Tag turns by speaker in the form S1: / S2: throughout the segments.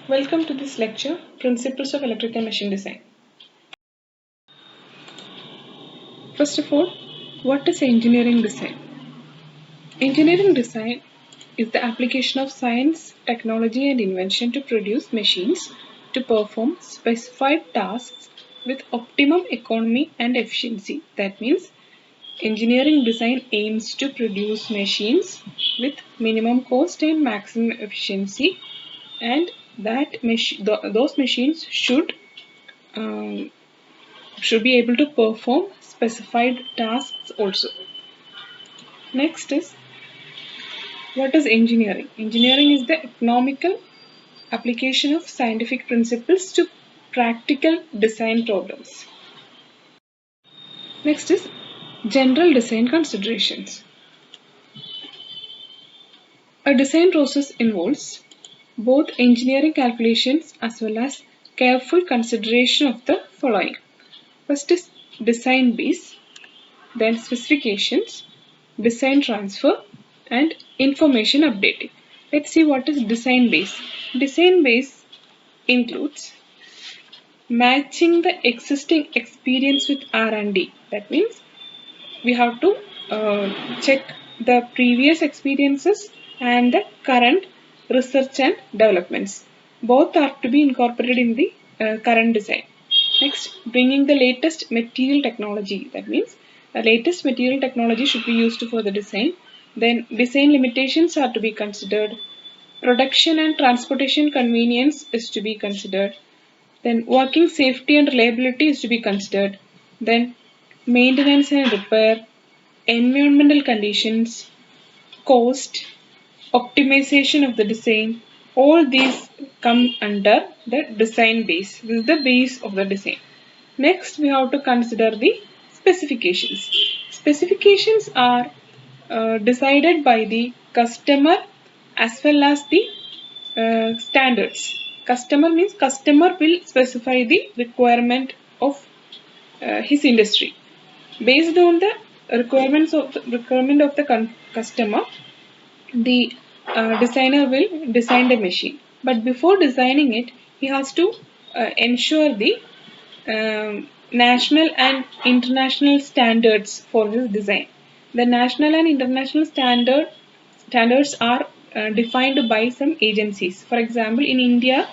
S1: Welcome to this lecture, Principles of Electrical Machine Design. First of all, what is engineering design? Engineering design is the application of science, technology and invention to produce machines to perform specified tasks with optimum economy and efficiency. That means engineering design aims to produce machines with minimum cost and maximum efficiency, and those machines um, should be able to perform specified tasks also. Next is, what is engineering? Engineering is the economical application of scientific principles to practical design problems. Next is general design considerations. A design process involves both engineering calculations as well as careful consideration of the following. First is design base, then specifications, design transfer, and information updating. Let's see what is design base. Design base includes matching the existing experience with R&D. That means we have to check the previous experiences and the current research and developments. Both are to be incorporated in the current design. Next, bringing the latest material technology. That means the latest material technology should be used for the design. Then design limitations are to be considered. Production and transportation convenience is to be considered. Then working safety and reliability is to be considered. Then maintenance and repair, environmental conditions, cost, optimization of the design, all these come under the design base. This is the base of the design. Next, we have to consider the specifications. Specifications are decided by the customer as well as the standards. Customer means customer will specify the requirement of his industry. Based on the requirement of the customer, the designer will design the machine. But before designing it, he has to ensure the national and international standards for his design. The national and international standards are defined by some agencies. For example, in India,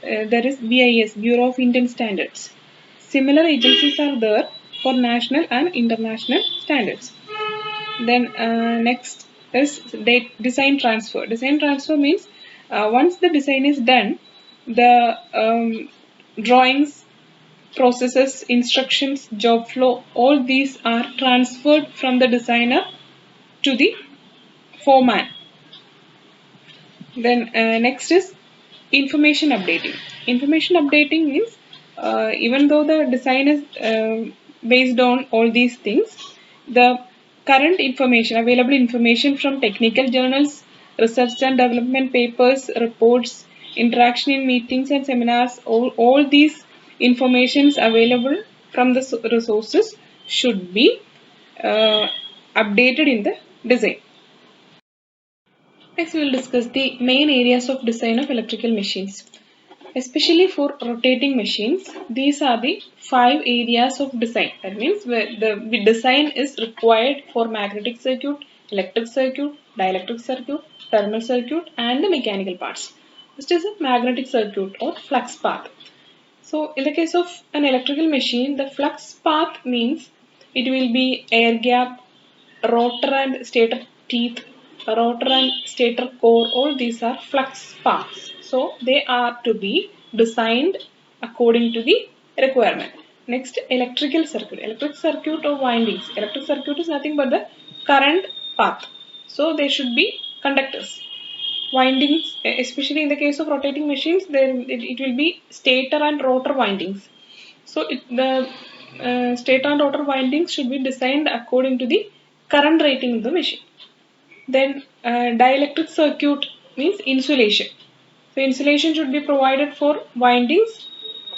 S1: there is BIS, Bureau of Indian Standards. Similar agencies are there for national and international standards. Then next is design transfer. Design transfer means once the design is done, the drawings, processes, instructions, job flow, all these are transferred from the designer to the foreman. Then next is information updating. Information updating means even though the design is based on all these things, the current information, available information from technical journals, research and development papers, reports, interaction in meetings and seminars, all these informations available from the resources should be updated in the design. Next, we will discuss the main areas of design of electrical machines. Especially for rotating machines, these are the 5 areas of design. That means where the design is required for magnetic circuit, electric circuit, dielectric circuit, thermal circuit, and the mechanical parts. First is a magnetic circuit or flux path. So, in the case of an electrical machine, the flux path means it will be air gap, rotor and stator teeth, rotor and stator core, all these are flux paths. So they are to be designed according to the requirement. Next, electrical circuit. Electric circuit or windings. Electric circuit is nothing but the current path. So they should be conductors. Windings, especially in the case of rotating machines, it will be stator and rotor windings. So the stator and rotor windings should be designed according to the current rating of the machine. Then dielectric circuit means insulation. So insulation should be provided for windings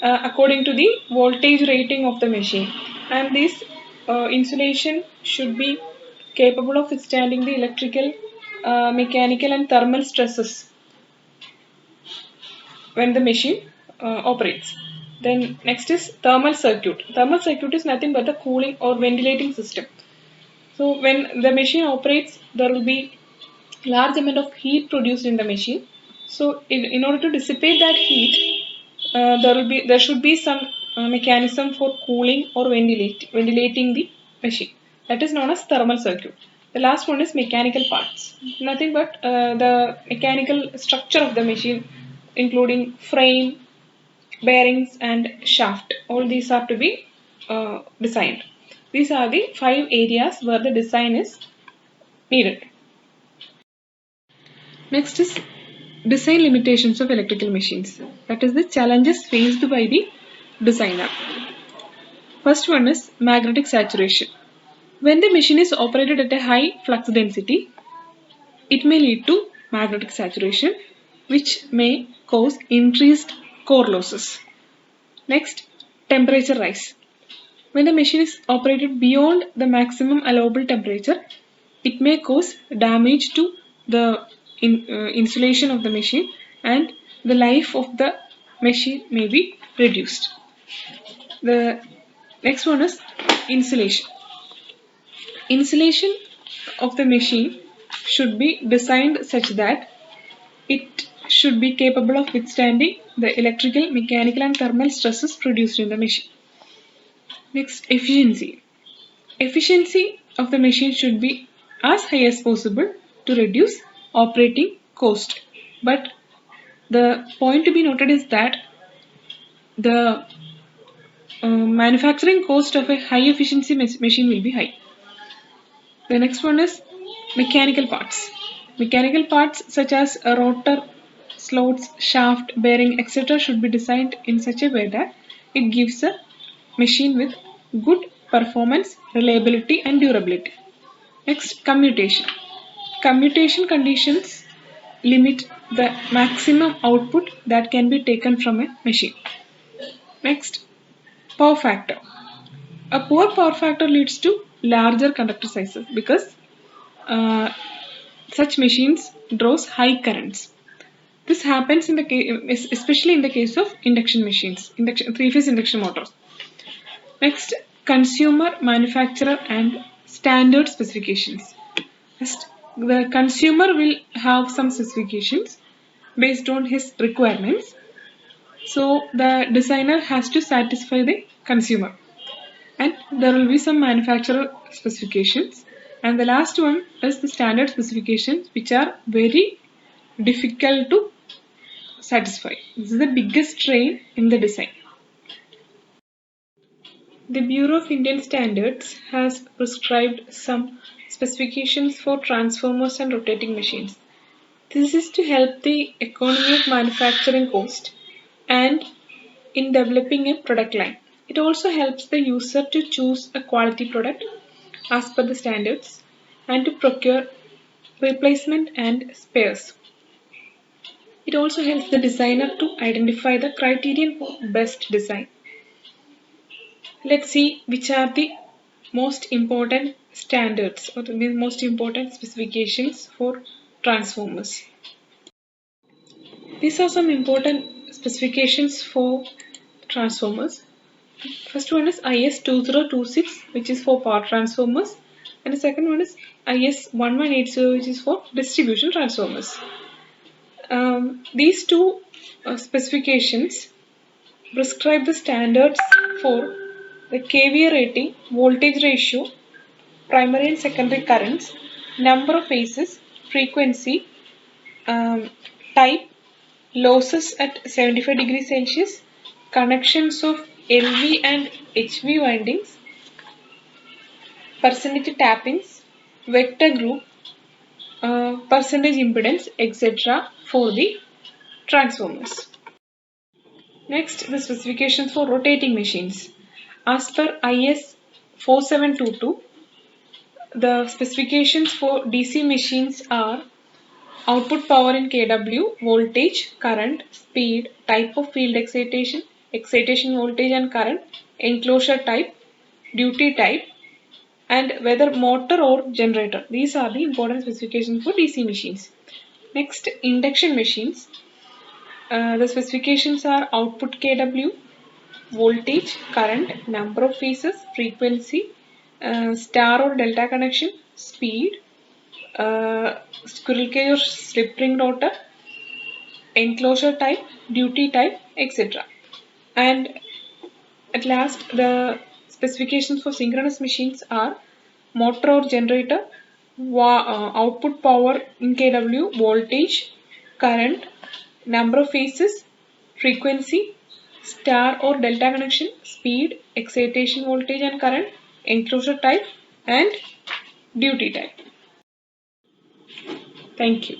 S1: according to the voltage rating of the machine, and this insulation should be capable of withstanding the electrical, mechanical and thermal stresses. when the machine operates. Then next is thermal circuit. Thermal circuit is nothing but the cooling or ventilating system. So when the machine operates, there will be large amount of heat produced in the machine. So in order to dissipate that heat, there should be some mechanism for cooling or ventilating the machine. That is known as thermal circuit. The last one is mechanical parts. Nothing but the mechanical structure of the machine, including frame, bearings, and shaft. All these are to be designed. These are the 5 areas where the design is needed. Next is design limitations of electrical machines. That is the challenges faced by the designer. First one is magnetic saturation. When the machine is operated at a high flux density, it may lead to magnetic saturation, which may cause increased core losses. Next, temperature rise. When the machine is operated beyond the maximum allowable temperature, it may cause damage to the insulation of the machine, and the life of the machine may be reduced. The next one is insulation. Insulation of the machine should be designed such that it should be capable of withstanding the electrical, mechanical, and thermal stresses produced in the machine. Next, efficiency. Efficiency of the machine should be as high as possible to reduce operating cost. But the point to be noted is that the manufacturing cost of a high efficiency machine will be high. The next one is mechanical parts. Mechanical parts such as a rotor, slots, shaft, bearing, etc. should be designed in such a way that it gives a machine with good performance, reliability, and durability. Next, commutation. Commutation conditions limit the maximum output that can be taken from a machine. Next, power factor. A poor power factor leads to larger conductor sizes because uh, such machines draws high currents. This happens in the case, especially in the case of induction machines, three-phase induction motors. Next, consumer, manufacturer, and standard specifications. First, the consumer will have some specifications based on his requirements. So the designer has to satisfy the consumer, and there will be some manufacturer specifications. And the last one is the standard specifications, which are very difficult to satisfy. This is the biggest strain in the design. The Bureau of Indian Standards has prescribed some specifications for transformers and rotating machines. This is to help the economy of manufacturing cost and in developing a product line. It also helps the user to choose a quality product as per the standards and to procure replacement and spares. It also helps the designer to identify the criterion for best design. Let's see which are the most important standards or the most important specifications for transformers. These are some important specifications for transformers. First one is IS 2026, which is for power transformers, and the second one is IS 1180, which is for distribution transformers. These two specifications prescribe the standards for the kVA rating, voltage ratio, primary and secondary currents, number of phases, frequency, type, losses at 75 degrees Celsius, connections of LV and HV windings, percentage tappings, vector group, percentage impedance, etc. for the transformers. Next, the specifications for rotating machines. As per IS 4722, the specifications for DC machines are output power in kW, voltage, current, speed, type of field excitation, excitation voltage and current, enclosure type, duty type, and whether motor or generator. These are the important specifications for DC machines. Next, induction machines. The specifications are output kW, voltage, current, number of phases, frequency, star or delta connection, speed, squirrel cage or slip ring rotor, enclosure type, duty type, etc. And at last, the specifications for synchronous machines are motor or generator, output power in kW, voltage, current, number of phases, frequency, star or delta connection, speed, excitation voltage and current, enclosure type and duty type. Thank you.